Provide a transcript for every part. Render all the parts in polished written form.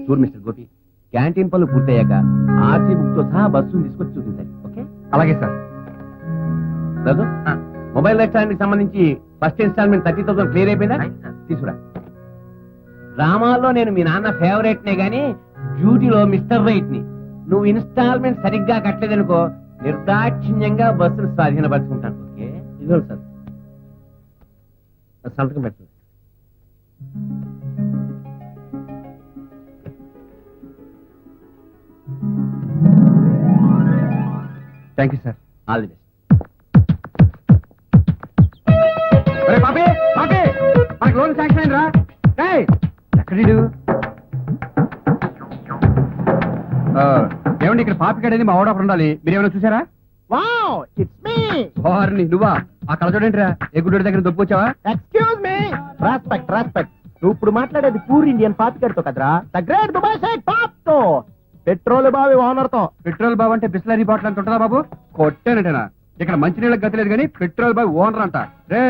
చూడు mister Gopi, canteen పనులు పూర్తయ్యాక ఆర్సీ బుక్ తో సహా బస్సును తీసుకొచ్చి చూపించాలి. ఓకే? అలాగే సార్. రాజు, మొబైల్ రెస్టారెంట్ కి సంబంధించి ఫస్ట్ ఇన్స్టాల్మెంట్ 30,000 క్లియర్ అయిపోయిందా? తీసుకురా. డ్రామాలో నేను మీ నాన్న ఫేవరెట్ నే గానీ డ్యూటీలో మిస్టర్ రైట్ ని. నువ్వు ఇన్స్టాల్మెంట్ సరిగ్గా కట్టలేదనుకో నిర్దాక్షిణ్యంగా బస్సును స్వాధీనపరుచుకుంటాను. ఓకే? ఇదిగో సార్, సంతకం పెట్టండి. Thank you sir. All the best. పాపే పాపే, మనకు లోన్ శాంక్షన్ అయిందిరా. ఎక్కడీడు? ఏమండి, ఇక్కడ పాపికాడేది మా ఓడ ఉండాలి. మీరు ఏమైనా చూసారా? Wow, it's me. వారిని నువ్వా? ఆ కళ చూడేంటిరా, ఏ గుడ్డోడి దగ్గర దొప్పు వచ్చావా? Excuse me. Respect respect. నువ్వు ఇప్పుడు మాట్లాడేది పూర్ ఇండియన్ పాపికడితో కదరా, ద గ్రేట్ దుబాయ్ షేక్ పాప్ తో, పెట్రోల్ బావి ఓనర్ తో. పెట్రోల్ బాబు అంటే బిస్లరీ బాటిల్ అంత ఉంటుందా బాబు? కొట్టానంటేనా? ఇక్కడ మంచినీళ్ళకి గతి లేదు కానీ పెట్రోల్ బాబు ఓనర్ అంట. రే,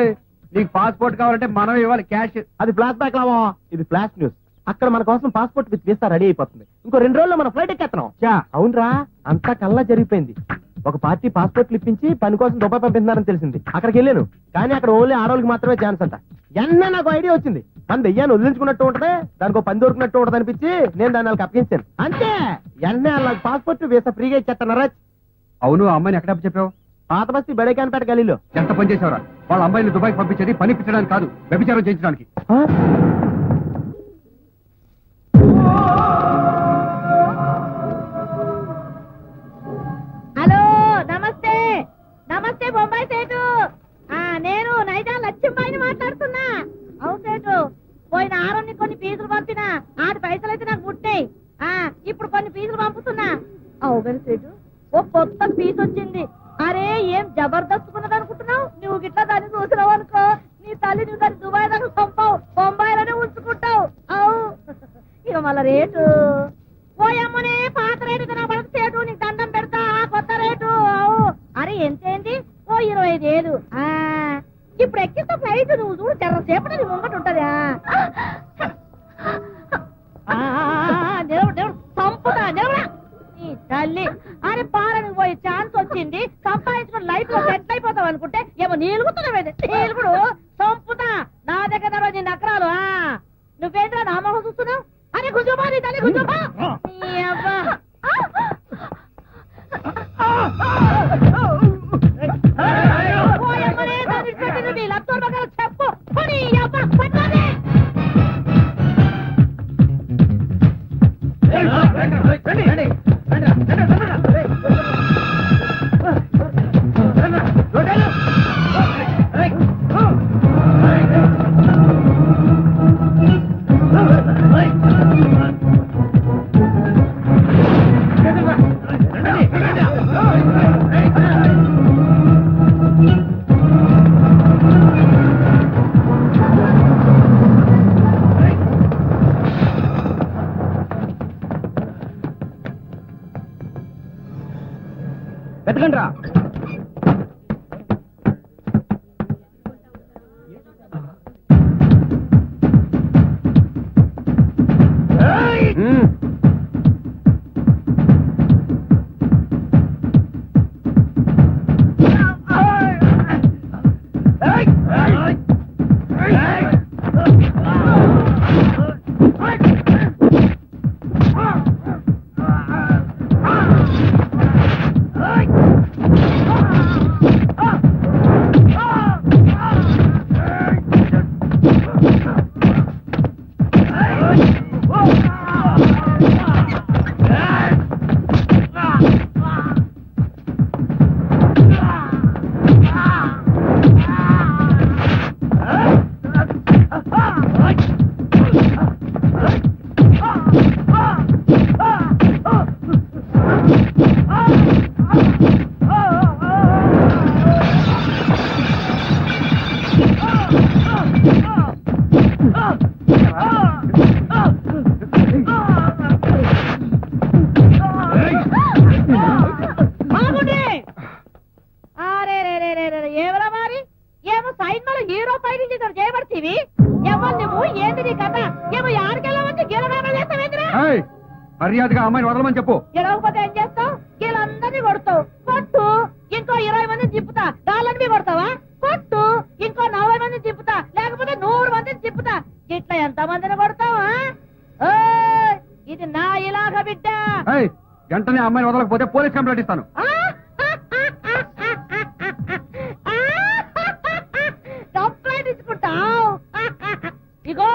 నీకు పాస్పోర్ట్ కావాలంటే మనం ఇవ్వాలి క్యాష్. అది ఫ్లాష్ బ్యాక్ లావా, ఇది ఫ్లాష్ న్యూస్. అక్కడ మన కోసం పాస్పోర్ట్ విత్ వీసా రెడీ అయిపోతుంది. ఇంకో 2 రోజుల్లో మన ఫ్లైట్ ఎక్కేస్తున్నాం. అవునరా, అంతా కల్లా జరిగిపోయింది. ఒక పార్టీ పాస్పోర్ట్లు ఇప్పించి పని కోసం దుబాయ్ పంపిస్తున్నారని తెలిసింది. అక్కడికి వెళ్ళాను, కానీ అక్కడ ఓన్లీ ఆడవాళ్ళకి మాత్రమే ఛాన్స్ అంట. ఎన్న నాకు ఐడియా వచ్చింది, మన దెయ్యాన్ని వదిలించుకున్నట్టు ఉంటది, దానికి పని దొరికినట్టు ఉంటది అనిపించి నేను దాన్ని వాళ్ళకి అప్పగించాను. అంతే, ఎన్నే వాళ్ళకి పాస్పోర్ట్ వీసా ఫ్రీగా ఇచ్చేస్తానరా. అవును, ఆ అమ్మాయిని ఎక్కడ చెప్పావు? పాత బస్తీ బడేకాన్పేట గలీలో. ఎంత పని చేసావురా? వాళ్ళ అమ్మాయిని దుబాయ్కి పంపించేది పని పెట్టడానికి కాదు, వ్యభిచారం చేయించడానికి. హలో, నమస్తే. నమస్తే బొంబాయి సేటు. నేను నైజాం లక్ష్మీబాయిని మాట్లాడుతున్నా. అవును సేటు, పోయిన ఆరం కొన్ని పీసులు పంపినా, ఆడి పైసలు అయితే నాకు ముట్టాయి. ఇప్పుడు కొన్ని పీసులు పంపుతున్నా. అవును సేటు, ఓ కొత్త పీస్ వచ్చింది. అరే, ఏం జబర్దస్త్ ఉన్నది అనుకుంటున్నావు? నువ్వు గిట్లా దాన్ని చూసినావు అనుకో, నీ తల్లి నువ్వు దాన్ని దుబాయ్ దాకా పంపావు, బొంబాయిలోనే ఉంచుకుంటావు. అవు ఇక మళ్ళా రేటు పోయమ్మనే పాత రేటు తినబడదు సేటు, నీకు దండం పెడతా. కొత్త రేటు. అవు, అరే ఎంతేంది? ఓ 25,000. ఇప్పుడు ఎక్కిస్తా ఫ్లైట్, నువ్వు చూడు జరసేపటి నీ ముంగట ఉంటదా. సంపుతా నిలబడా నీ తల్లి. అరే, పాలనకు పోయే ఛాన్స్ వచ్చింది, సంపాదించుకుని లైఫ్ లో సెట్ అయిపోతావు అనుకుంటే ఏమో నీలుగుతున్నావు. నీలుగుడు సంపుతా. నా దగ్గర నీ నకరాలు. నువ్వేంద్రా నా మొహం చూస్తున్నావు? అరే గుజుమా, నీ తల్లి గుజుమా. నీ లక్షల బగల చెప్పు. వెతకండి రా. ఏయ్, మర్యాదగా అమ్మాయిని వదలమని చెప్పు. గెలవకపోతే ఏం చేస్తావు? వీళ్ళందరినీ కొడతావు. కొట్టు, ఇంకో 20 మందిని తిప్పుతా. డాలర్ని కొడతావా? కొట్టు, ఇంకో 40 మందిని తిప్పుతా. లేకపోతే 100 మందిని తిప్పుతా. ఇట్లా ఎంత మందిని కొడతావా? ఓయ్, ఇది నా ఇలాగ బిడ్డ. ఏయ్, వెంటనే అమ్మాయిని వదలకపోతే పోలీస్ కంప్లైంట్ ఇస్తాను. కంప్లైంట్ ఇచ్చుకుంటావు. ఇగో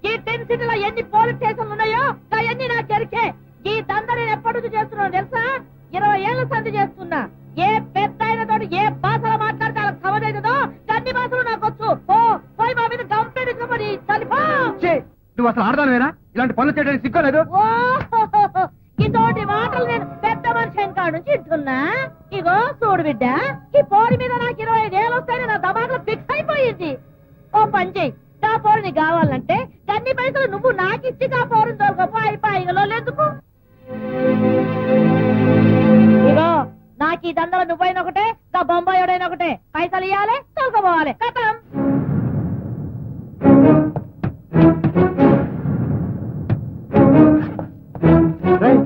ఈ 10 సిటీలో ఎన్ని పోలీస్ స్టేషన్లు ఉన్నాయో అవన్నీ నా చెరికే. ఈ దంద నేను ఎప్పటి నుంచి చేస్తున్నాను తెలుసా? 20 ఏళ్ళ సంధి చేస్తున్నా. ఏ పెద్ద అయినతో ఏ భాషలో మాట్లాడితే వాళ్ళకి సమజైతుందో అన్ని భాషలు నాకు వచ్చు. పోయి మా మీద కంప్లైంట్ ఇచ్చుకోమని చనిపో. ఛీ, నువ్వు అసలు ఆడదానివేనా? ఇలాంటి పనులు చేయడానికి సిగ్గులేదు. ఇతోటి మాటలు నేను పెద్ద మనిషి కాడ నుంచి వింటున్నా. ఇగో చూడు బిడ్డ, ఈ పోరి మీద నాకు 25 ఏళ్ళు వస్తాయని నా దమాకులో ఫిక్స్ అయిపోయింది. ఓ పని చెయ్యి, నా పోరు నీకు కావాలంటే అన్ని పైసలు నువ్వు నాకిచ్చి ఆ పోరుని దొరకపో. అయిపోయిలో ఎందుకు? ఇగో నాకు ఈ దండలు నువ్వైన ఒకటే, నా బొంబాయిడైన ఒకటే. పైసలు ఇవ్వాలి, తొలకపోవాలి. కథం. రేయ్,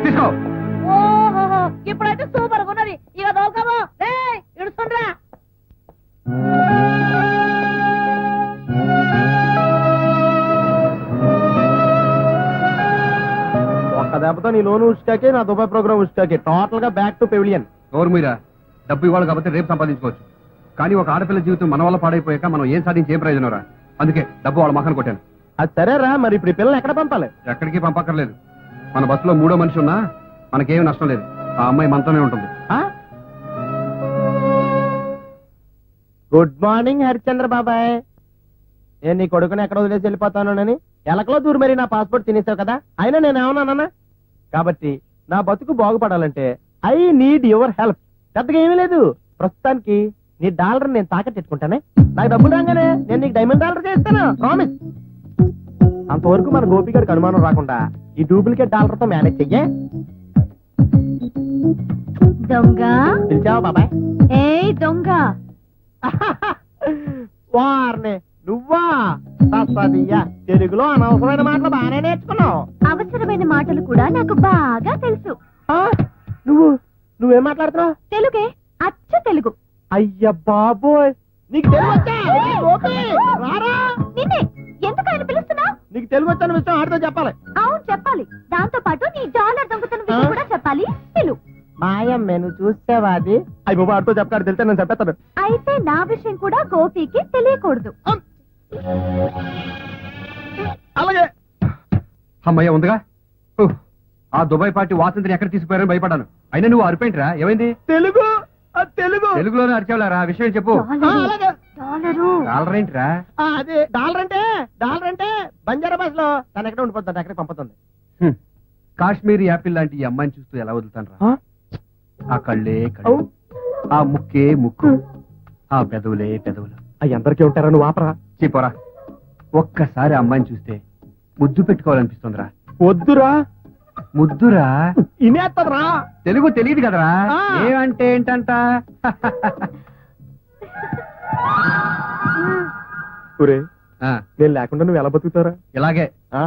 తీసుకో. ఓహో, ఇప్పుడైతే సూపర్ గా ఉన్నది. ఇక దొరకబో. ఇడుస్తుండ్రా. ఒక్క దెబ్బతో నీ లోన్ ఉష్టాకి, నా దుబాయ్ ప్రోగ్రామ్ ఉష్టాకి. టోటల్ గా బ్యాక్ టు పెవిలియన్. ఎవరు మీరా? డబ్బు ఇవ్వాలి కాబట్టి రేపు సంపాదించుకోవచ్చు, కానీ ఒక ఆడపిల్ల జీవితం మన వల్ల పాడైపోయాక మనం ఏం సాధించి ఏం ప్రయోజనం రా? అందుకే డబ్బు వాళ్ళ మకాన్ని కొట్టాను. అది సరేరా, మరి ఇప్పుడు ఈ పిల్లల్ని ఎక్కడ పంపాలి? ఎక్కడికి పంపక్కర్లేదు. మన బస్సులో 3వ మనిషి ఉన్నా మనకేం నష్టం లేదు. ఆ అమ్మాయి మనతోనే ఉంటుంది. గుడ్ మార్నింగ్ హరిశ్చంద్ర బాబాయ్. నేను నీ కొడుకుని ఎక్కడ వదిలేసి వెళ్ళిపోతానని ఎలకలో దూరు మరి నా పాస్పోర్ట్ తినేసావు కదా. అయినా నేను ఏమన్నానన్నా? కాబట్టి నా బతుకు బాగుపడాలంటే ఐ నీడ్ యువర్ హెల్ప్. పెద్దగా ఏమీ లేదు, ప్రస్తుతానికి నీ డాలర్ నేను తాకట్టెట్టుకుంటానే. నాకు డబ్బులు రాగానే నేను నీకు డైమండ్ డాలర్ చేస్తాను, ప్రామిస్. అంతవరకు మన గోపిగడికి అనుమానం రాకుండా ఈ డూప్లికేట్ డాలర్ తో మేనేజ్ చెయ్యే. దొంగ, పిలిచావా బాబాయ్? ఏ దొంగ, వార్నే నువ్వా? తస్సదియ్యా, తెలుగులో అనవసరమైన మాటలు బాగానే నేర్చుకున్నావు. అవసరమైన మాటలు కూడా నాకు బాగా తెలుసు. నువ్వేం మాట్లాడుతున్నావు? తెలుగే, అచ్చ తెలుగు. అయ్య బాబోయ్, నీకు తెలుగు వచ్చా? గోపి, రారా. నిన్నే ఎందుకు ఆయన పిలుస్తున్నావు? నీకు తెలుగు వచ్చాను విషయం ఆడితో చెప్పాలి. అవును చెప్పాలి. దాంతో పాటు నీ డాలర్ దొంగతనం విషయం కూడా చెప్పాలి. పిలు. మాయమ్మే, నువ్వు చూస్తేవా అది? అయ్యి బాబా, ఆడితో చెప్పాడు, తెలితే నేను చెప్పేస్తాను. అయితే నా విషయం కూడా గోపికి తెలియకూడదు. అలాగే. అమ్మయ్య ఉందిగా. ఉహ్, ఆ దుబాయ్ పార్టీ వాసంతిని ఎక్కడ తీసుకుపోయారని భయపడ్డాను. అయినా నువ్వు అరిపోయింట్రా? ఏమైంది? తెలుగు, తెలుగు. తెలుగులోనే అరిచావులారా? ఆ విషయం చెప్పు. అలాగే. డాలరు. డాలర్ ఏంట్రా? అదే డాలర్ అంటే బంజారా భాషలో తను ఎక్కడ ఉండిపోతుంది, ఎక్కడ పంపుతుంది. కాశ్మీరీ యాపిల్ లాంటి ఈ అమ్మాయిని చూస్తూ ఎలా వదులుతాను రా? ఆ కళ్ళే కళ్ళు, అవు. ఆ ముక్కే ముక్కు, ఆ పెదవులే పెదవులు. అవి అందరికీ ఉంటారా? నువ్వు ఆపరా. చెప్పరా, ఒక్కసారి ఆ అమ్మాయిని చూస్తే ముద్దు పెట్టుకోవాలనిపిస్తుందిరా. వద్దురా, ముద్దురా. ఇనేత్తరా. తెలుగు తెలియదు కదరా? ఆ. ఏమంటే ఏంటంట? ఒరే, ఆ, నేను లేకుండా నువ్వు ఎలా బతుకుతారా? ఇలాగే. ఆ?